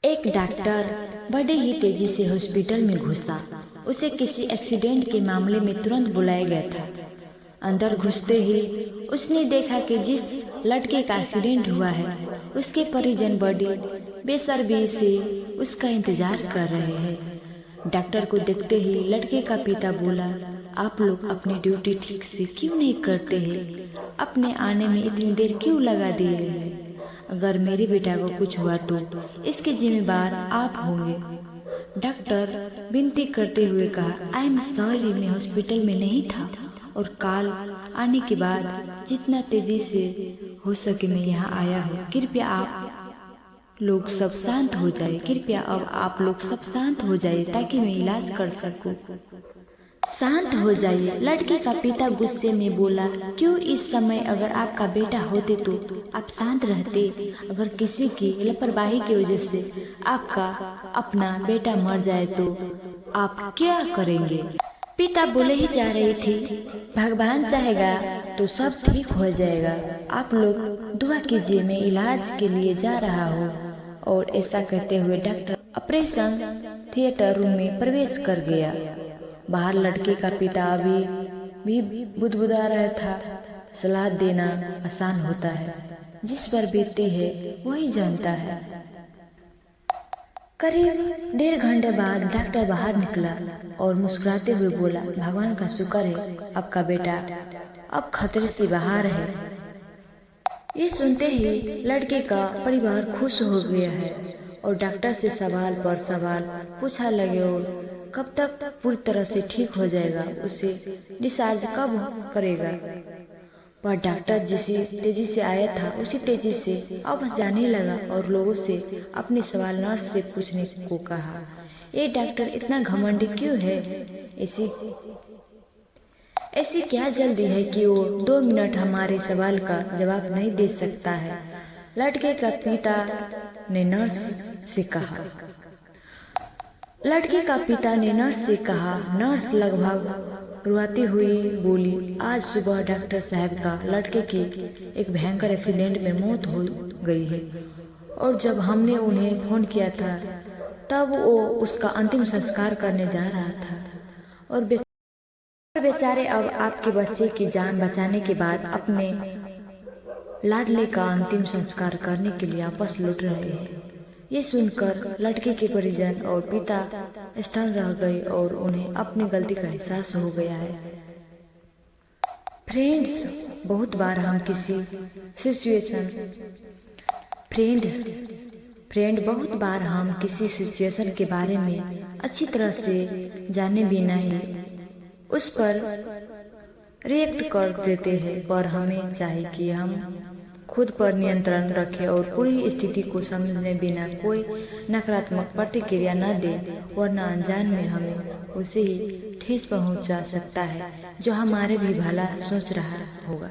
एक डॉक्टर बड़े ही तेजी से हॉस्पिटल में घुसा। उसे किसी एक्सीडेंट के मामले में तुरंत बुलाया गया था। अंदर घुसते ही उसने देखा कि जिस लड़के का एक्सीडेंट हुआ है उसके परिजन बड़ी बेसब्री से उसका इंतजार कर रहे हैं। डॉक्टर को देखते ही लड़के का पिता बोला, आप लोग अपनी ड्यूटी ठीक से क्यों नहीं करते हैं? अपने आने में इतनी देर क्यों लगा दिए हैं? अगर मेरे बेटा को कुछ हुआ तो इसके जिम्मेदार आप होंगे। डॉक्टर विनती करते हुए कहा, आई एम सॉरी, मैं हॉस्पिटल में नहीं था और कल आने के बाद जितना तेजी से हो सके मैं यहाँ आया हूँ। कृपया आप लोग सब शांत हो जाए। कृपया अब आप लोग सब शांत हो जाइए ताकि मैं इलाज कर सकूं। शांत हो जाइए, लड़के का पिता गुस्से में बोला, क्यों? इस समय अगर आपका बेटा होते तो आप शांत रहते। अगर किसी की लापरवाही की वजह से आपका अपना बेटा मर जाए तो आप क्या करेंगे? पिता बोले ही जा रही थी, भगवान चाहेगा तो सब ठीक हो जाएगा। आप लोग दुआ कीजिए, मैं इलाज के लिए जा रहा हूँ। और ऐसा कहते हुए डॉक्टर ऑपरेशन थिएटर रूम में प्रवेश कर गया। बाहर लड़के का पिता अभी भी बुदबुदा रहा था। सलाह देना आसान होता है, जिस पर बीतती है वही जानता है। करीब 1.5 घंटे बाद डॉक्टर बाहर निकला और मुस्कुराते हुए बोला, भगवान का शुक्र है आपका बेटा अब खतरे से बाहर है। ये सुनते ही लड़के का परिवार खुश हो गया है और डॉक्टर से सवाल पर सवाल पूछा लगे और कब तक पूरी तरह से ठीक हो जाएगा, उसे डिस्चार्ज कब करेगा। पर डॉक्टर जिस तेजी से आया था उसी तेजी से वापस जाने लगा और लोगों से अपने सवाल नर्स से पूछने को कहा। ये डॉक्टर इतना घमंडी क्यों है? ऐसी क्या जल्दी है कि वो 2 मिनट हमारे सवाल का जवाब नहीं दे सकता है? लड़के का पिता ने नर्स से कहा। नर्स लगभग रुआती हुई बोली, आज सुबह डॉक्टर साहब का लड़के की एक भयंकर एक्सीडेंट में मौत हो गई है और जब हमने उन्हें फोन किया था तब वो उसका अंतिम संस्कार करने जा रहा था और बेचारे अब आपके बच्चे की जान बचाने के बाद अपने लाडले का अंतिम संस्कार करने के लिए वापस लौट रहे हैं। ये सुनकर लड़के के परिजन और पिता स्तब्ध रह गए और उन्हें अपनी गलती का एहसास हो गया है। फ्रेंड्स, बहुत बार हम किसी सिचुएशन के बारे में अच्छी तरह से जाने बिना ही उस पर रिएक्ट कर देते हैं, पर हमें चाहिए कि हम खुद पर नियंत्रण रखें और पूरी स्थिति को समझने बिना कोई नकारात्मक प्रतिक्रिया न दें, वरना अनजान में हमें उसे ही ठेस पहुंचा सकता है जो हमारे भी भला सोच रहा होगा।